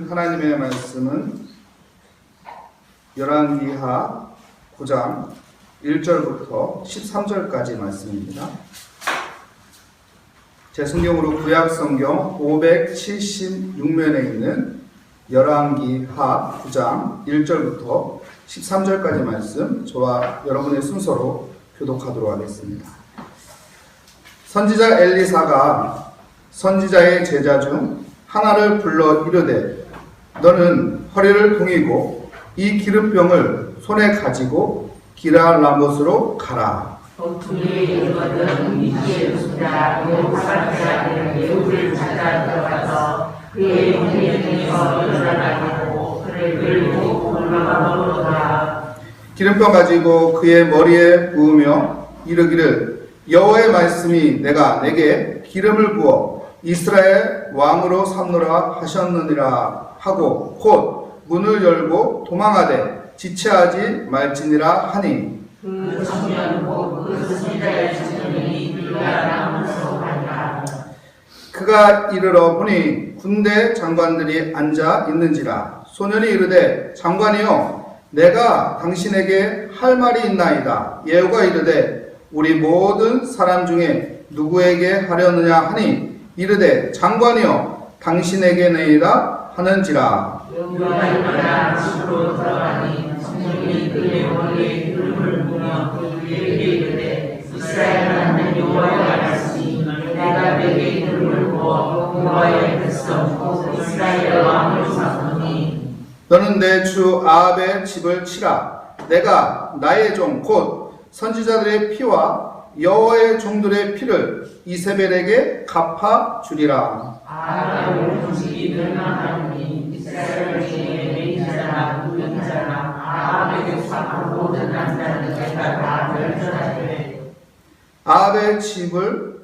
하나님의 말씀은 열왕기하 9장 1절부터 13절까지 말씀입니다. 제 성경으로 구약성경 576면에 있는 열왕기하 9장 1절부터 13절까지 말씀, 저와 여러분의 순서로 교독하도록 하겠습니다. 선지자 엘리사가 선지자의 제자 중 하나를 불러 이르되 너는 허리를 동이고 이 기름병을 손에 가지고 기라라못으로 가라. 그의 이르거든 이시의 수자 요사박의 아들 예후를 찾아 들어가서 그의 문에서 일어나고 그를 끌고 올라가므로 가라. 기름병 가지고 그의 머리에 부으며 이르기를 여호와의 말씀이 내가 내게 기름을 부어 이스라엘 왕으로 삼노라 하셨느니라 하고 곧 문을 열고 도망하되 지체하지 말지니라 하니 그 청년 곧 그 선지자의 청년이 기라라못으로 간다. 그가 이르러 보니 군대 장관들이 앉아 있는지라 소년이 이르되 장관이여 내가 당신에게 할 말이 있나이다. 예후가 이르되 우리 모든 사람 중에 누구에게 하려느냐 하니 이르되 장관이여 당신에게니이다 하는지라. 예후가 일어나 집으로 들어가니 청년이 그의 머리에 기름을 부으며 그에게 이르되 이스라엘 하나님 여호와의 말씀이 내가 내게 기름을 부어 여호와의 백성 곧 이스라엘 왕을 삼으니 너는 내 주 아합의 집을 치라. 내가 나의 종 곧 선지자들의 피와 여호와의 종들의 피를 이세벨에게 갚아 주리라. 아합의 음식이 멸망하니 이스라엘 중에 매인자나 무명자나 아합에게 속한 모든 남자는 내가 다 멸절하되 아합의 집을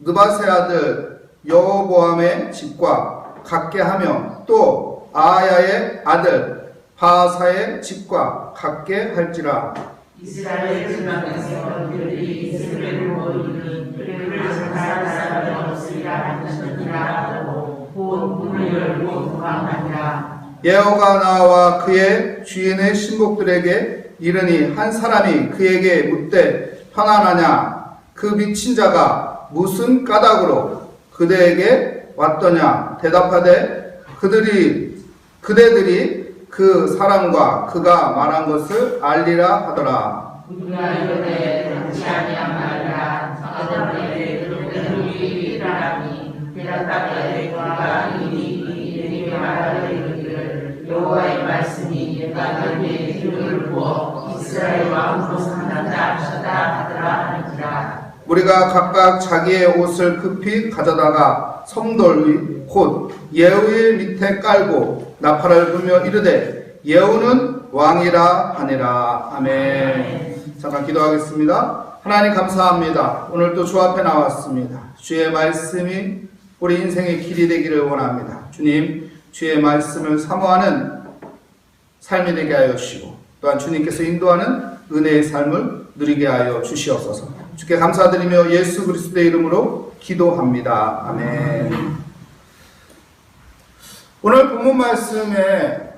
느바세 아들 여로보암의 집과 같게 하며 또 아하야의 아들 바하사의 집과 같게 할지라. 이스라엘 지방에서 그들이 이스라엘을 모이니 그를 장사할 사람이 없으리라 하시니라 하고 곧 문을 열고 도망하니라. 여호와가 나와 그의 주인의 신복들에게 이르니 한 사람이 그에게 묻되 편안하냐 그 미친 자가 무슨 까닭으로 그대에게 왔더냐 대답하되 그대들이 그 사람과 그가 말한 것을 알리라 하더라. 우리가 이르되 당치 아니한 말이라 사람에게 그들을 일하니 대답하되 그가 이에게 말하되 이르기를 여호와의 말씀이 내가 너에게 기름을 부어 이스라엘 왕으로 삼는다 하셨다 하더라 하니라. 우리가 각각 자기의 옷을 급히 가져다가 성돌 위 곧 예후의 밑에 깔고 나팔을 불며 이르되 예후는 왕이라 하니라. 아멘. 잠깐 기도하겠습니다. 하나님 감사합니다. 오늘 또 주 앞에 나왔습니다. 주의 말씀이 우리 인생의 길이 되기를 원합니다. 주님, 주의 말씀을 사모하는 삶이 되게 하여 주시고 또한 주님께서 인도하는 은혜의 삶을 누리게 하여 주시옵소서. 주께 감사드리며 예수 그리스도의 이름으로 기도합니다. 아멘. 오늘 본문 말씀의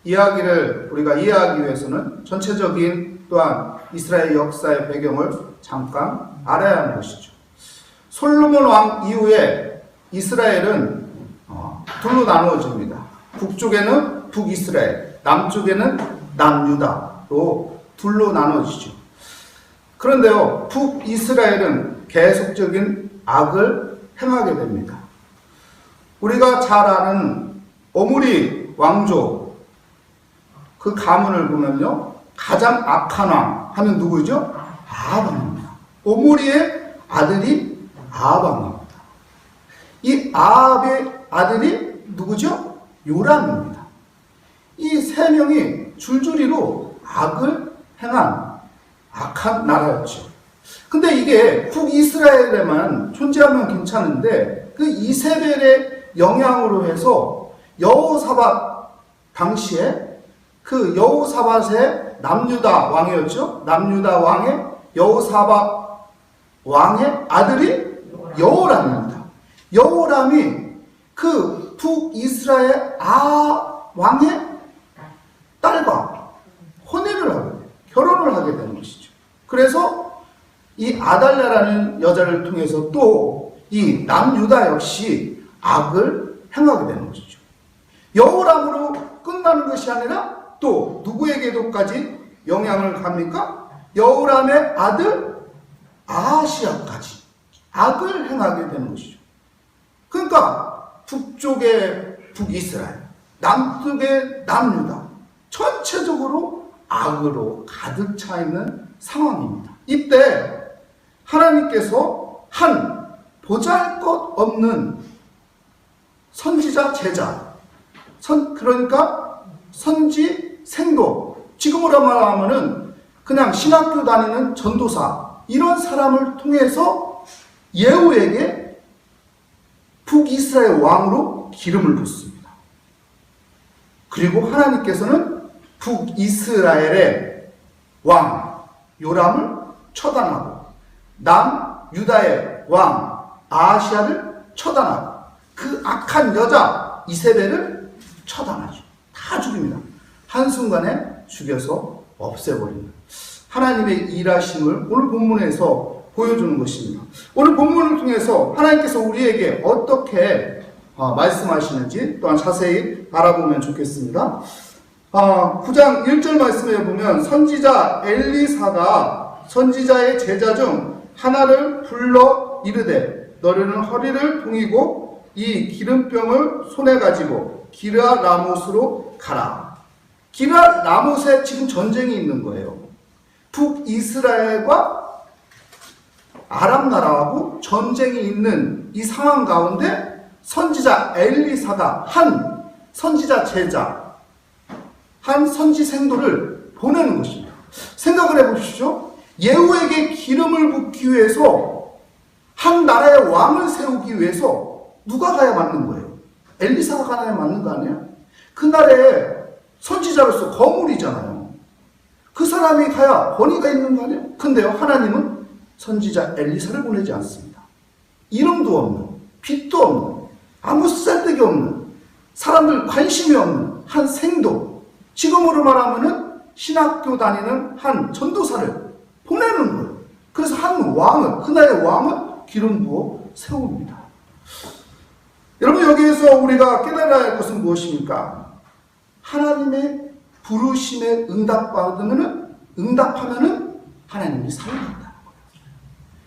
이야기를 우리가 이해하기 위해서는 전체적인 또한 이스라엘 역사의 배경을 잠깐 알아야 하는 것이죠. 솔로몬 왕 이후에 이스라엘은 둘로 나누어집니다. 북쪽에는 북이스라엘, 남쪽에는 남유다로 둘로 나누어지죠. 그런데요, 북이스라엘은 계속적인 악을 행하게 됩니다. 우리가 잘 아는 오므리 왕조 그 가문을 보면요, 가장 악한 왕 하면 누구죠? 아합 왕입니다. 오므리의 아들이 아합 왕입니다. 이 아합의 아들이 누구죠? 요람입니다. 이 세 명이 줄줄이로 악을 행한 악한 나라였죠. 근데 이게 북이스라엘에만 존재하면 괜찮은데 그 이세벨의 영향으로 해서 여호사밧 당시에 그 여호사밧의 남유다 왕이었죠. 남유다 왕의 여호사밧 왕의 아들이 여호람입니다. 여호람이 그 북이스라엘 왕의 딸과 혼인을 하게 돼요. 결혼을 하게 되는 것이죠. 그래서 이 아달랴라는 여자를 통해서 또 이 남유다 역시 악을 행하게 되는 것이죠. 여호람으로 끝나는 것이 아니라 또 누구에게도까지 영향을 갑니까? 여호람의 아들 아하시아까지 악을 행하게 되는 것이죠. 그러니까 북쪽의 북이스라엘, 남쪽의 남유다 전체적으로 악으로 가득 차 있는 상황입니다. 이때 하나님께서 한 보잘것없는 선지자 제자, 그러니까 선지 생도, 지금으로 말하면은 그냥 신학교 다니는 전도사, 이런 사람을 통해서 예후에게 북이스라엘 왕으로 기름을 붓습니다. 그리고 하나님께서는 북이스라엘의 왕 요람을 처단하고 남유다의 왕 아하시아를 처단하고 그 악한 여자 이세벨을 처단하죠. 다 죽입니다. 한순간에 죽여서 없애버립니다. 하나님의 일하심을 오늘 본문에서 보여주는 것입니다. 오늘 본문을 통해서 하나님께서 우리에게 어떻게 말씀하시는지 또한 자세히 알아보면 좋겠습니다. 9장 1절 말씀에 보면 선지자 엘리사가 선지자의 제자 중 하나를 불러 이르되 너희는 허리를 동이고 이 기름병을 손에 가지고 기르아 라못으로 가라. 기르아 라못에 지금 전쟁이 있는 거예요. 북이스라엘과 아람 나라하고 전쟁이 있는 이 상황 가운데 선지자 엘리사가 한 선지자 제자, 한 선지 생도를 보내는 것입니다. 생각을 해보십시오. 예후에게 기름을 붓기 위해서 한 나라의 왕을 세우기 위해서 누가 가야 맞는 거예요? 엘리사가 가야 맞는 거 아니에요? 그 나라의 선지자로서 거물이잖아요. 그 사람이 가야 권위가 있는 거 아니에요? 근데요, 하나님은 선지자 엘리사를 보내지 않습니다. 이름도 없는, 빛도 없는, 아무 쓸데기 없는, 사람들 관심이 없는 한 생도, 지금으로 말하면은 신학교 다니는 한 전도사를 보내는 거예요. 그래서 한 왕을, 그 나라의 왕을 기름 부어 세웁니다. 여러분, 여기에서 우리가 깨달아야 할 것은 무엇입니까? 하나님의 부르심에 응답하면은 하나님이 살린다는 거예요.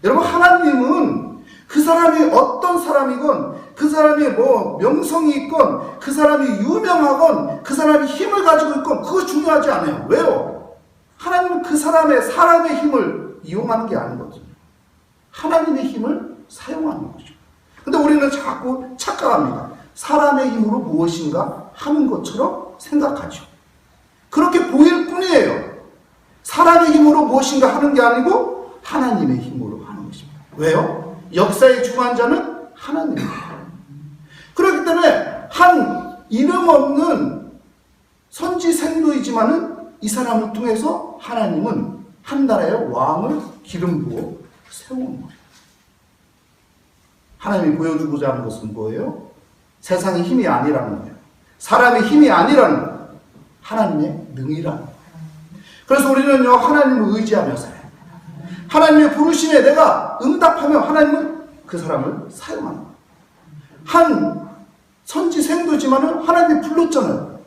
여러분, 하나님은 그 사람이 어떤 사람이건, 그 사람이 명성이 있건, 그 사람이 유명하건, 그 사람이 힘을 가지고 있건, 그거 중요하지 않아요. 왜요? 하나님은 그 사람의 힘을 이용하는 게 아니거든요. 하나님의 힘을 사용하는 거죠. 근데 우리는 자꾸 착각합니다. 사람의 힘으로 무엇인가 하는 것처럼 생각하죠. 그렇게 보일 뿐이에요. 사람의 힘으로 무엇인가 하는 게 아니고 하나님의 힘으로 하는 것입니다. 왜요? 역사의 주관자는 하나님입니다. 그렇기 때문에 한 이름 없는 선지 생도이지만은 이 사람을 통해서 하나님은 한 나라의 왕을 기름 부어 세우는 거예요. 하나님이 보여주고자 하는 것은 뭐예요? 세상의 힘이 아니라는 거예요. 사람의 힘이 아니라는 거예요. 하나님의 능이라는 거예요. 그래서 우리는요, 하나님을 의지하며 살아요. 하나님의 부르심에 내가 응답하며 하나님은 그 사람을 사용하는 거예요. 한 선지 생도지만은 하나님이 불렀잖아요.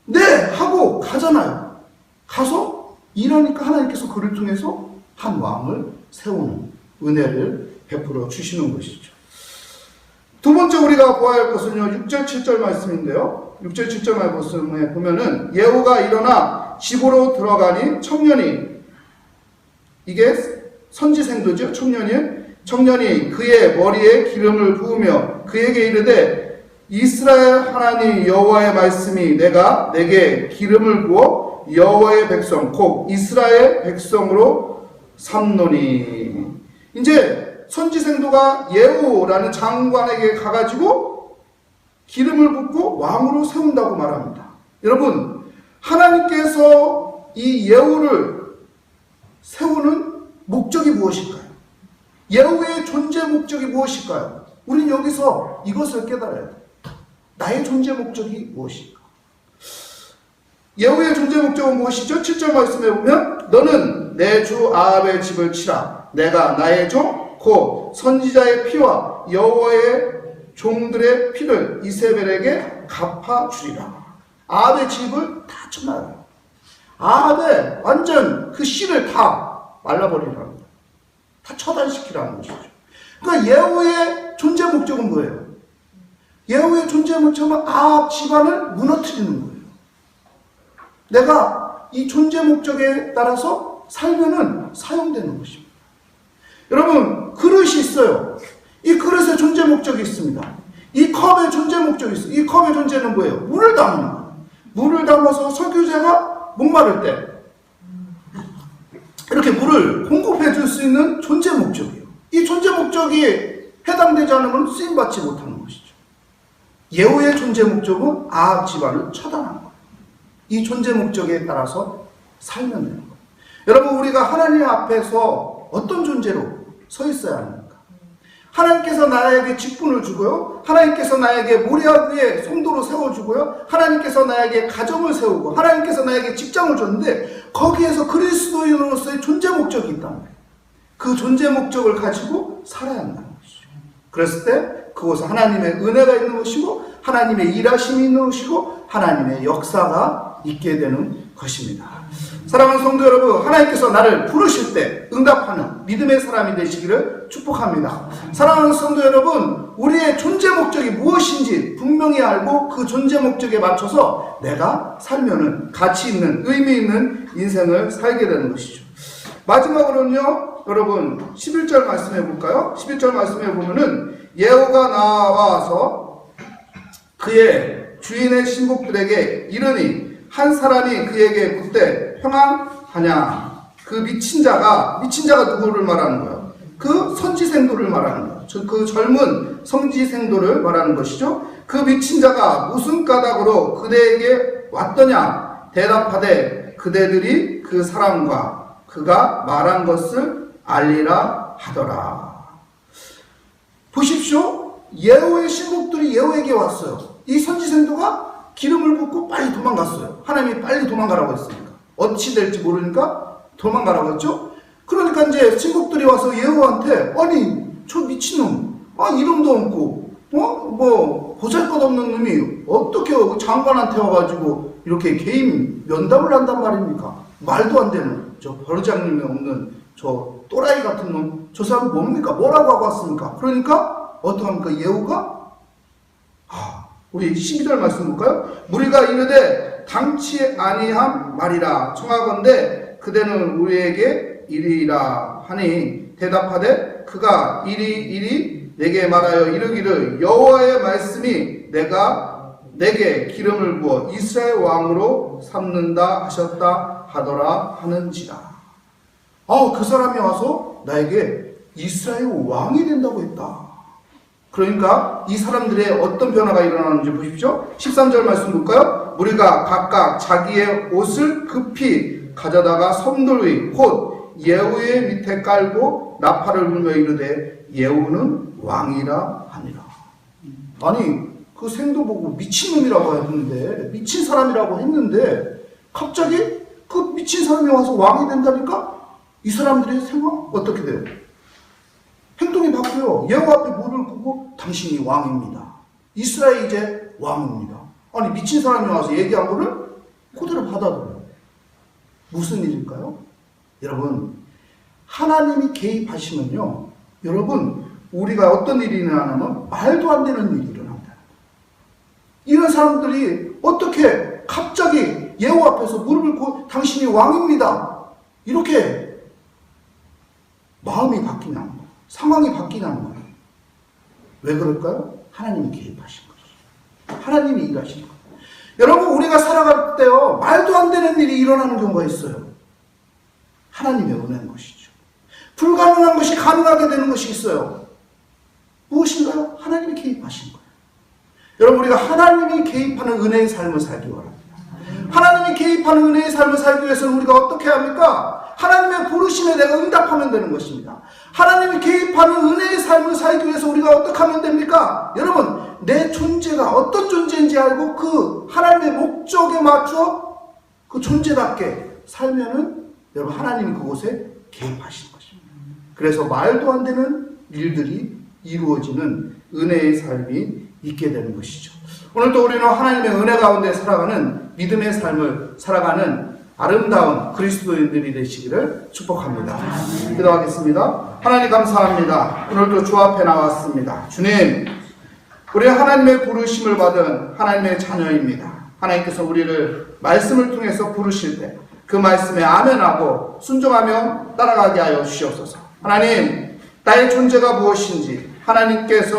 네! 하고 가잖아요. 가서 일하니까 하나님께서 그를 통해서 한 왕을 세우는 은혜를 베풀어 주시는 것이죠. 두 번째 우리가 보아야 할 것은요, 6절 7절 말씀인데요. 6절 7절 말씀에 보면은 예후가 일어나 집으로 들어가니 청년이, 이게 선지생도죠. 청년이 그의 머리에 기름을 부으며 그에게 이르되 이스라엘 하나님 여호와의 말씀이 내가 내게 기름을 부어 여호와의 백성 곧 이스라엘 백성으로 삼노니. 이제 선지생도가 예후라는 장관에게 가가지고 기름을 붓고 왕으로 세운다고 말합니다. 여러분, 하나님께서 이 예후를 세우는 목적이 무엇일까요? 예후의 존재 목적이 무엇일까요? 우린 여기서 이것을 깨달아야 돼요. 나의 존재 목적이 무엇일까? 예후의 존재 목적은 무엇이죠? 7절 말씀에 보면 너는 내 주 아합의 집을 치라. 내가 나의 종 곧 선지자의 피와 여호와의 종들의 피를 이세벨에게 갚아주리라. 아합의 집을 다 쳐놔요. 아합의 완전 그 씨를 다 말라버리라는 거예요. 다 처단시키라는 것이죠. 그러니까 예후의 존재 목적은 뭐예요? 예후의 존재 목적은 아합 집안을 무너뜨리는 거예요. 내가 이 존재 목적에 따라서 살면은 사용되는 것입니다. 여러분, 그릇이 있어요. 이 그릇에 존재 목적이 있습니다. 이 컵에 존재 목적이 있어요. 이 컵의 존재는 뭐예요? 물을 담는 거예요. 물을 담아서 설교자가 목마를 때 이렇게 물을 공급해 줄 수 있는 존재 목적이에요. 이 존재 목적이 해당되지 않으면 쓰임받지 못하는 것이죠. 예후의 존재 목적은 아합 집안을 처단한 거예요. 이 존재 목적에 따라서 살면 되는 거예요. 여러분, 우리가 하나님 앞에서 어떤 존재로 서 있어야 합니까? 하나님께서 나에게 직분을 주고요. 하나님께서 나에게 모리아 위에 성도로 세워주고요. 하나님께서 나에게 가정을 세우고 하나님께서 나에게 직장을 줬는데 거기에서 그리스도인으로서의 존재 목적이 있단 말이에요. 그 존재 목적을 가지고 살아야 한다는 것이죠. 그랬을 때 그곳에 하나님의 은혜가 있는 것이고 하나님의 일하심이 있는 것이고 하나님의 역사가 있게 되는 것입니다. 사랑하는 성도 여러분, 하나님께서 나를 부르실 때 응답하는 믿음의 사람이 되시기를 축복합니다. 사랑하는 성도 여러분, 우리의 존재 목적이 무엇인지 분명히 알고 그 존재 목적에 맞춰서 내가 살면은 가치 있는 의미 있는 인생을 살게 되는 것이죠. 마지막으로는요, 여러분 11절 말씀해 볼까요? 11절 말씀해 보면은 예후가 나와서 그의 주인의 신복들에게 이르니 한 사람이 그에게 묻되 평안하냐. 그 미친 자가 누구를 말하는 거예요? 그 선지생도를 말하는 거예요. 그 젊은 선지생도를 말하는 것이죠. 그 미친 자가 무슨 까닭으로 그대에게 왔더냐. 대답하되 그대들이 그 사람과 그가 말한 것을 알리라 하더라. 보십시오. 예후의 신복들이 예후에게 왔어요. 이 선지생도가 기름을 붓고 빨리 도망갔어요. 하나님이 빨리 도망가라고 했으니까. 어찌 될지 모르니까 도망가라고 했죠. 그러니까 이제 신복들이 와서 예후한테 아니 저 미친놈, 이름도 없고 뭐 보잘것없는 놈이 어떻게 장관한테 와가지고 이렇게 개인 면담을 한단 말입니까? 말도 안 되는 저 버르장님이 없는 저 또라이 같은 놈, 저 사람 뭡니까? 뭐라고 하고 왔습니까? 그러니까 어떡합니까? 예후가 우리 12절 말씀 볼까요? 무리가 이르되 당치 아니함 말이라 청하건대 그대는 우리에게 이리라 하니 대답하되 그가 이리 내게 말하여 이르기를 여호와의 말씀이 내가 내게 기름을 부어 이스라엘 왕으로 삼는다 하셨다 하더라 하는지라. 그 사람이 와서 나에게 이스라엘 왕이 된다고 했다. 그러니까 이 사람들의 어떤 변화가 일어나는지 보십시오. 13절 말씀 볼까요? 무리가 각각 자기의 옷을 급히 가져다가 성돌 위 곧 예후의 밑에 깔고 나팔을 불며 이르되 예후는 왕이라 하니라. 아니 그 생도 보고 미친놈이라고 했는데, 미친 사람이라고 했는데 갑자기 그 미친 사람이 와서 왕이 된다니까 이 사람들의 생각 어떻게 돼요? 행동이 바뀌어요. 예후 앞에 무릎을 꿇고 당신이 왕입니다. 이스라엘 이제 왕입니다. 아니 미친 사람이 와서 얘기한 거를 그대로 받아들여요. 무슨 일일까요? 여러분, 하나님이 개입하시면요, 여러분 우리가 어떤 일이 일어나면 말도 안 되는 일이 일어납니다. 이런 사람들이 어떻게 갑자기 예후 앞에서 무릎을 꿇고 당신이 왕입니다 이렇게 마음이 바뀌냐는 거예요. 상황이 바뀌냐는 거예요. 왜 그럴까요? 하나님이 개입하신 거죠. 하나님이 일하시는 거예요. 여러분, 우리가 살아갈 때요, 말도 안 되는 일이 일어나는 경우가 있어요. 하나님의 은혜인 것이죠. 불가능한 것이 가능하게 되는 것이 있어요. 무엇인가요? 하나님이 개입하신 거예요. 여러분, 우리가 하나님이 개입하는 은혜의 삶을 살기 바랍니다. 하나님이 개입하는 은혜의 삶을 살기 위해서는 우리가 어떻게 합니까? 하나님의 부르심에 내가 응답하면 되는 것입니다. 하나님이 개입하는 은혜의 삶을 살기 위해서 우리가 어떻게 하면 됩니까? 여러분, 내 존재가 어떤 존재인지 알고 그 하나님의 목적에 맞춰 그 존재답게 살면은 여러분, 하나님이 그곳에 개입하시는 것입니다. 그래서 말도 안 되는 일들이 이루어지는 은혜의 삶이 있게 되는 것이죠. 오늘도 우리는 하나님의 은혜 가운데 살아가는 믿음의 삶을 살아가는 아름다운 그리스도인들이 되시기를 축복합니다. 기도하겠습니다. 하나님 감사합니다. 오늘도 주 앞에 나왔습니다. 주님, 우리는 하나님의 부르심을 받은 하나님의 자녀입니다. 하나님께서 우리를 말씀을 통해서 부르실 때 그 말씀에 아멘하고 순종하며 따라가게 하여 주시옵소서. 하나님, 나의 존재가 무엇인지, 하나님께서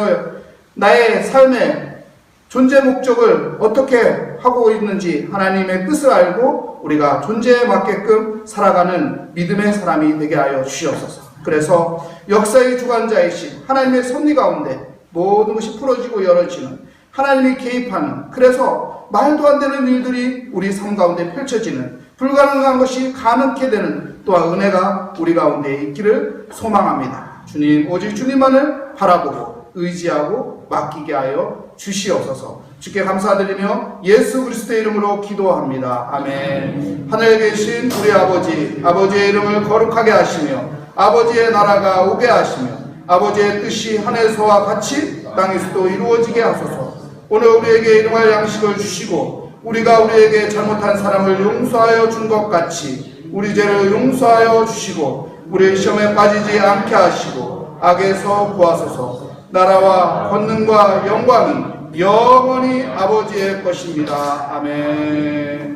나의 삶의 존재 목적을 어떻게 하고 있는지 하나님의 뜻을 알고 우리가 존재에 맞게끔 살아가는 믿음의 사람이 되게 하여 주시옵소서. 그래서 역사의 주관자이신 하나님의 섭리 가운데 모든 것이 풀어지고 열어지는, 하나님이 개입하는, 그래서 말도 안 되는 일들이 우리 삶 가운데 펼쳐지는, 불가능한 것이 가능케 되는 또한 은혜가 우리 가운데 있기를 소망합니다. 주님, 오직 주님만을 바라보고 의지하고 맡기게 하여 주시옵소서. 주께 감사드리며 예수 그리스도의 이름으로 기도합니다. 아멘. 하늘에 계신 우리 아버지, 아버지의 이름을 거룩하게 하시며 아버지의 나라가 오게 하시며 아버지의 뜻이 하늘에서와 같이 땅에서도 이루어지게 하소서. 오늘 우리에게 일용할 양식을 주시고 우리가 우리에게 잘못한 사람을 용서하여 준 것 같이 우리 죄를 용서하여 주시고 우리의 시험에 빠지지 않게 하시고 악에서 구하소서. 나라와 권능과 영광은 영원히 아버지의 것입니다. 아멘.